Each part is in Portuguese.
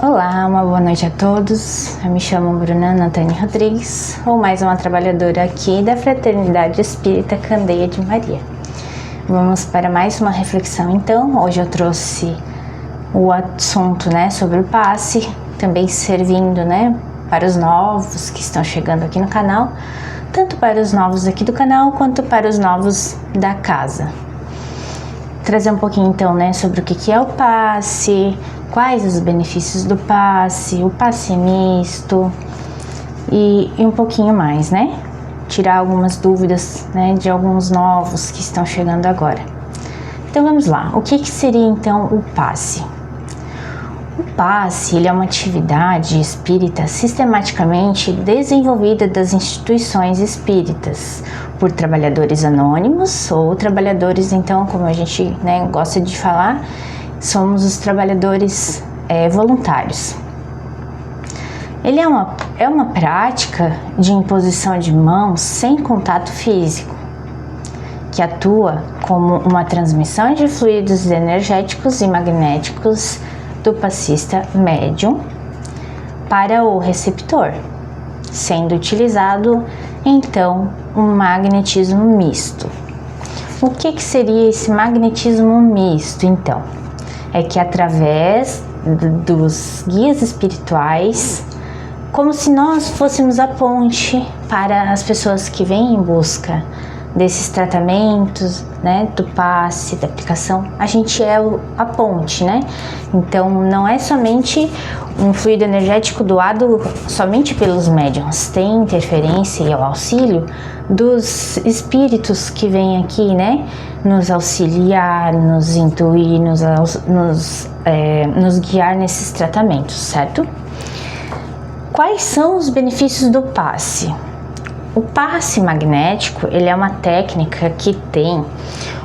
Olá, uma boa noite a todos. Eu me chamo Bruna Natane Rodrigues, ou mais uma trabalhadora aqui da Fraternidade Espírita Candeia de Maria. Vamos para mais uma reflexão então. Hoje eu trouxe o assunto, sobre o passe, também servindo, para os novos que estão chegando aqui no canal, tanto para os novos aqui do canal, quanto para os novos da casa. Trazer um pouquinho então, sobre o que é o passe, quais os benefícios do passe, o passe misto e um pouquinho mais, tirar algumas dúvidas, de alguns novos que estão chegando agora. Então vamos lá, o que seria então o passe? O passe, ele é uma atividade espírita sistematicamente desenvolvida das instituições espíritas por trabalhadores anônimos ou trabalhadores, então, como a gente gosta de falar, somos os trabalhadores voluntários. Ele é uma prática de imposição de mãos sem contato físico, que atua como uma transmissão de fluidos energéticos e magnéticos do passista médium para o receptor, sendo utilizado então um magnetismo misto. O que seria esse magnetismo misto então? É que através dos guias espirituais, como se nós fôssemos a ponte para as pessoas que vêm em busca desses tratamentos, do passe, da aplicação, a gente é a ponte, Então não é somente um fluido energético doado somente pelos médiuns, tem interferência e o auxílio dos espíritos que vêm aqui, nos auxiliar, nos intuir, nos guiar nesses tratamentos, certo? Quais são os benefícios do passe? O passe magnético, ele é uma técnica que tem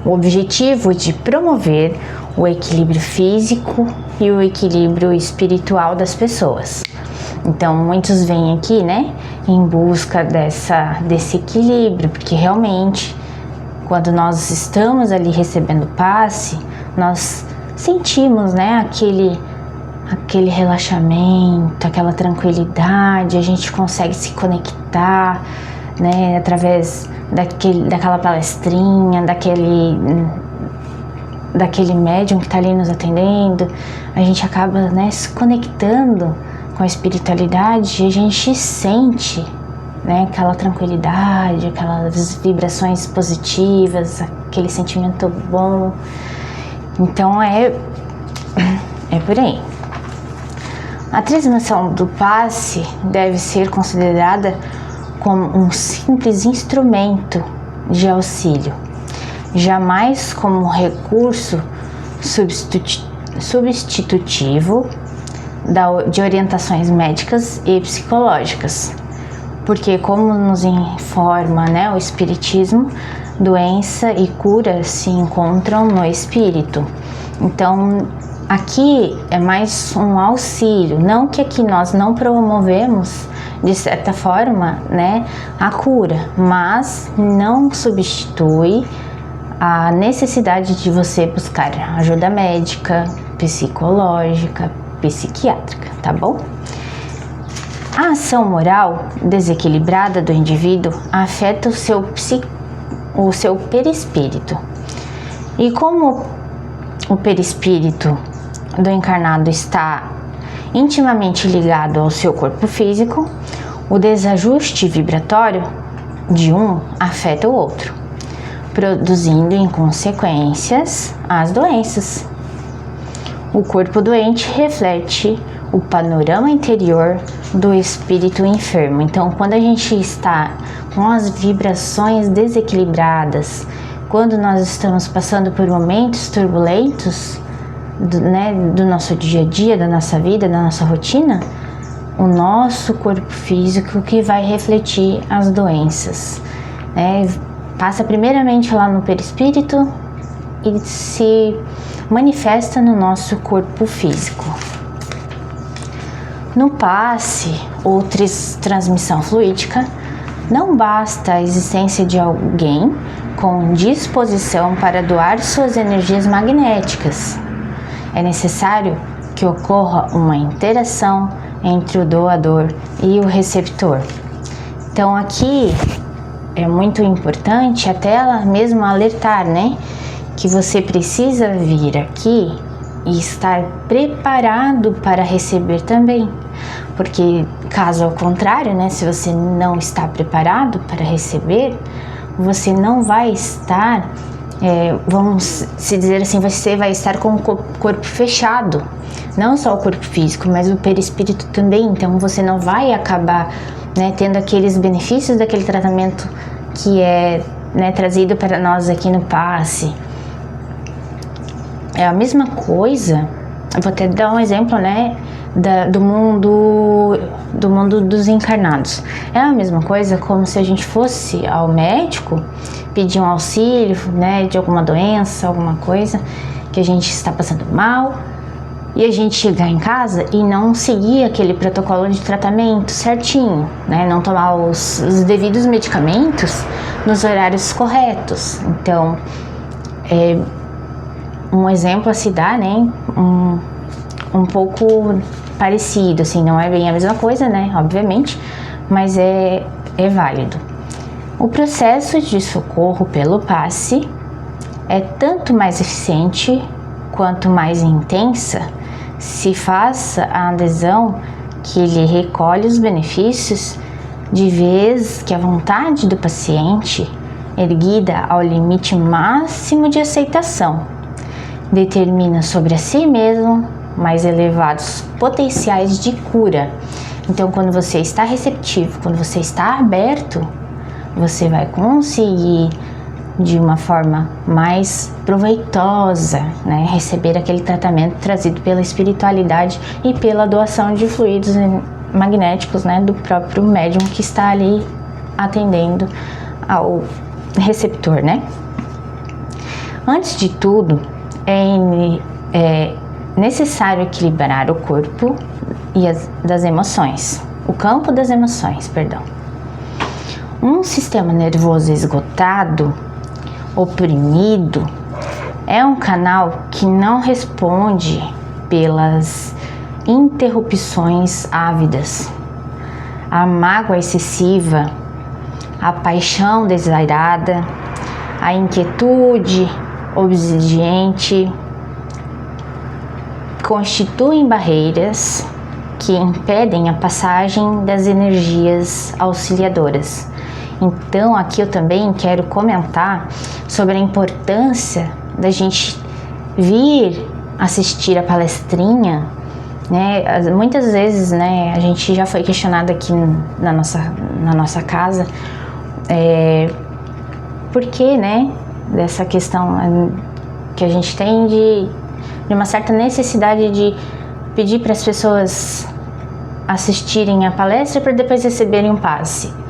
o objetivo de promover o equilíbrio físico e o equilíbrio espiritual das pessoas. Então, muitos vêm aqui, em busca desse equilíbrio, porque realmente, quando nós estamos ali recebendo passe, nós sentimos, aquele relaxamento, aquela tranquilidade, a gente consegue se conectar, através daquela palestrinha, daquele médium que está ali nos atendendo, a gente acaba, se conectando com a espiritualidade e a gente sente, aquela tranquilidade, aquelas vibrações positivas, aquele sentimento bom. Então é por aí. A transmissão do passe deve ser considerada como um simples instrumento de auxílio, jamais como um recurso substitutivo de orientações médicas e psicológicas, porque, como nos informa o Espiritismo, doença e cura se encontram no espírito. Então, aqui é mais um auxílio, não que aqui nós não promovemos, de certa forma, a cura, mas não substitui a necessidade de você buscar ajuda médica, psicológica, psiquiátrica, tá bom? A ação moral desequilibrada do indivíduo afeta o seu perispírito. E como o perispírito do encarnado está intimamente ligado ao seu corpo físico, o desajuste vibratório de um afeta o outro, produzindo em consequências as doenças. O corpo doente reflete o panorama interior do espírito enfermo. Então, quando a gente está com as vibrações desequilibradas, quando nós estamos passando por momentos turbulentos do nosso dia a dia, da nossa vida, da nossa rotina, o nosso corpo físico que vai refletir as doenças, passa primeiramente lá no perispírito e se manifesta no nosso corpo físico. No passe ou transmissão fluídica, não basta a existência de alguém com disposição para doar suas energias magnéticas. É necessário que que ocorra uma interação entre o doador e o receptor. Então aqui é muito importante até ela mesma alertar, né, que você precisa vir aqui e estar preparado para receber também, porque caso ao contrário, né, se você não está preparado para receber, você não vai estar, vamos se dizer assim, você vai estar com o corpo fechado, não só o corpo físico, mas o perispírito também. Então você não vai acabar, né, tendo aqueles benefícios daquele tratamento que é, né, trazido para nós aqui no passe. É a mesma coisa, eu vou até dar um exemplo, né, do mundo dos encarnados. É a mesma coisa como se a gente fosse ao médico pedir um auxílio, né, de alguma doença, alguma coisa que a gente está passando mal, e a gente chegar em casa e não seguir aquele protocolo de tratamento certinho, né, não tomar os devidos medicamentos nos horários corretos. Então, um exemplo a se dar, né, um pouco parecido, assim, não é bem a mesma coisa, né, obviamente, mas é válido. O processo de socorro pelo passe é tanto mais eficiente quanto mais intensa se faça a adesão que ele recolhe os benefícios, de vez que a vontade do paciente, erguida ao limite máximo de aceitação, determina sobre a si mesmo mais elevados potenciais de cura. Então, quando você está receptivo, quando você está aberto, você vai conseguir de uma forma mais proveitosa, né, receber aquele tratamento trazido pela espiritualidade e pela doação de fluidos magnéticos, né, do próprio médium que está ali atendendo ao receptor, né? Antes de tudo, é necessário equilibrar o corpo e das emoções, o campo das emoções, perdão. Um sistema nervoso esgotado, oprimido, é um canal que não responde pelas interrupções ávidas, a mágoa excessiva, a paixão desairada, a inquietude obediente, constituem barreiras que impedem a passagem das energias auxiliadoras. Então, aqui eu também quero comentar sobre a importância da gente vir assistir a palestrinha, né? Muitas vezes, né, a gente já foi questionado aqui na nossa casa, por que, né, dessa questão que a gente tem de uma certa necessidade de pedir para as pessoas assistirem a palestra para depois receberem um passe.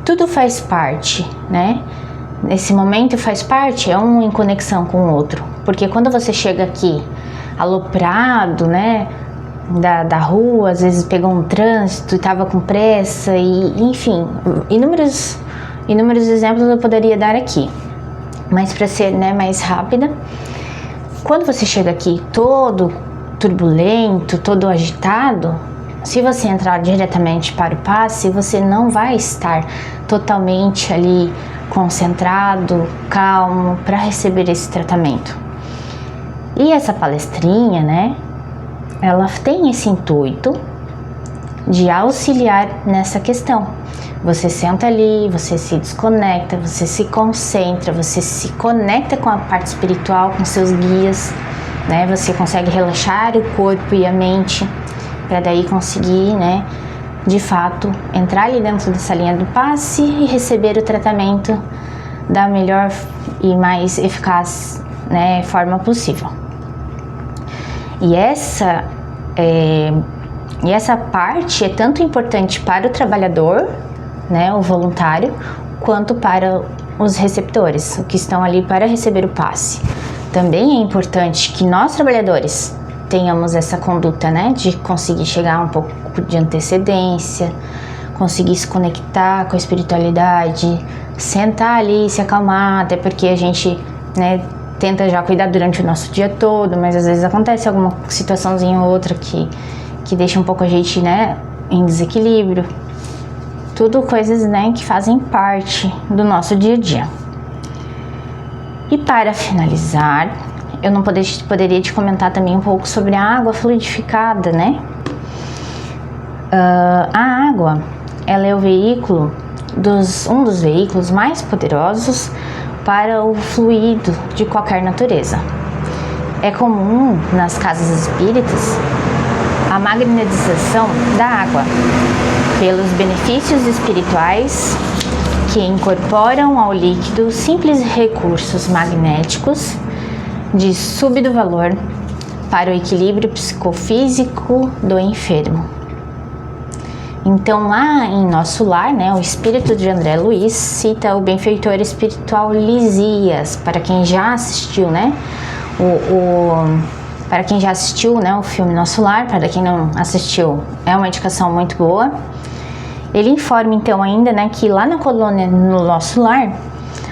Tudo faz parte, né? Nesse momento faz parte, é um em conexão com o outro. Porque quando você chega aqui aloprado, né, da rua, às vezes pegou um trânsito e estava com pressa, e enfim, inúmeros exemplos eu poderia dar aqui. Mas para ser, né, mais rápida, quando você chega aqui todo turbulento, todo agitado, se você entrar diretamente para o passe, você não vai estar totalmente ali concentrado, calmo, para receber esse tratamento. E essa palestrinha, né, ela tem esse intuito de auxiliar nessa questão. Você senta ali, você se desconecta, você se concentra, você se conecta com a parte espiritual, com seus guias, né? Você consegue relaxar o corpo e a mente para daí conseguir, né, de fato, entrar ali dentro dessa linha do passe e receber o tratamento da melhor e mais eficaz, né, forma possível. E essa parte é tanto importante para o trabalhador, né, o voluntário, quanto para os receptores, que estão ali para receber o passe. Também é importante que nós, trabalhadores, tenhamos essa conduta, né, de conseguir chegar um pouco de antecedência, conseguir se conectar com a espiritualidade, sentar ali, se acalmar, até porque a gente, né, tenta já cuidar durante o nosso dia todo, mas às vezes acontece alguma situaçãozinha ou outra que deixa um pouco a gente, né, em desequilíbrio. Tudo coisas, né, que fazem parte do nosso dia a dia. E para finalizar, eu não poderia te comentar também um pouco sobre a água fluidificada, né? A água, ela é o veículo um dos veículos mais poderosos para o fluido de qualquer natureza. É comum nas casas espíritas a magnetização da água pelos benefícios espirituais que incorporam ao líquido simples recursos magnéticos de súbito valor para o equilíbrio psicofísico do enfermo. Então, lá em Nosso Lar, né, o espírito de André Luiz cita o benfeitor espiritual Lisias, para quem já assistiu, né, para quem já assistiu, né, o filme Nosso Lar. Para quem não assistiu, é uma indicação muito boa. Ele informa então ainda, né, que lá na colônia no Nosso Lar,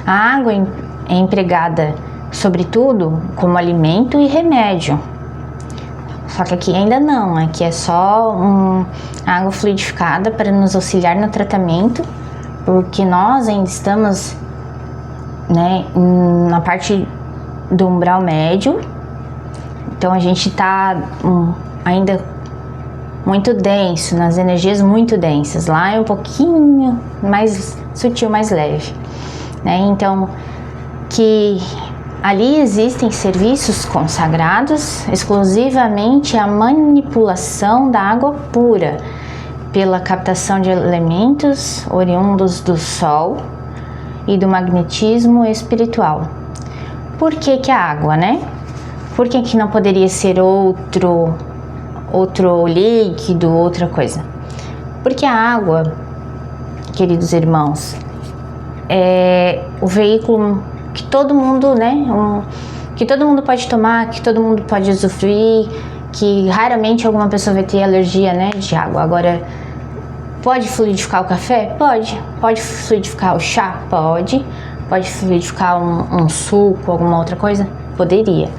a água é empregada sobretudo como alimento e remédio. Só que aqui ainda não, aqui é só água fluidificada para nos auxiliar no tratamento, porque nós ainda estamos, né, na parte do umbral médio, então a gente está ainda muito denso, nas energias muito densas. Lá é um pouquinho mais sutil, mais leve, né? Então, que ali existem serviços consagrados exclusivamente à manipulação da água pura, pela captação de elementos oriundos do Sol e do magnetismo espiritual. Por que a água, né? Por que não poderia ser outro líquido, outra coisa? Porque a água, queridos irmãos, é o veículo que todo mundo, né, que todo mundo pode tomar, que todo mundo pode usufruir, que raramente alguma pessoa vai ter alergia, né, de água. Agora, pode fluidificar o café? Pode. Pode fluidificar o chá? Pode. Pode fluidificar um suco, alguma outra coisa? Poderia.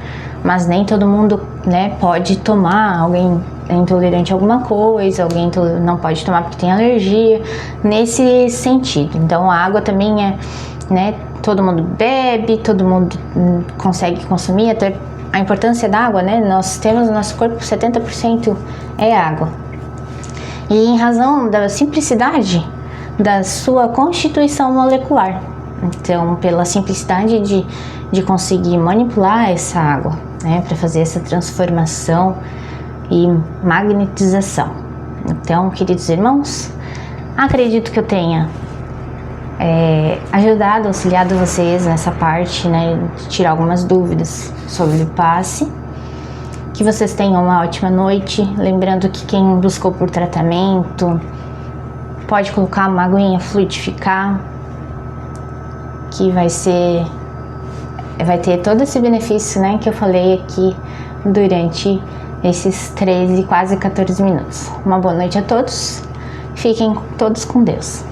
Mas nem todo mundo, né, pode tomar. Alguém é intolerante a alguma coisa, alguém não pode tomar porque tem alergia, nesse sentido. Então, a água também é, né, todo mundo bebe, todo mundo consegue consumir. Até a importância da água, né? Nós temos no nosso corpo 70% é água. E em razão da simplicidade da sua constituição molecular. Então, pela simplicidade de conseguir manipular essa água, né? Para fazer essa transformação e magnetização. Então, queridos irmãos, acredito que eu tenha ajudado, auxiliado vocês nessa parte, né, de tirar algumas dúvidas sobre o passe. Que vocês tenham uma ótima noite. Lembrando que quem buscou por tratamento pode colocar uma aguinha, fluidificar, que vai ter todo esse benefício, né, que eu falei aqui durante esses 13, quase 14 minutos. Uma boa noite a todos. Fiquem todos com Deus.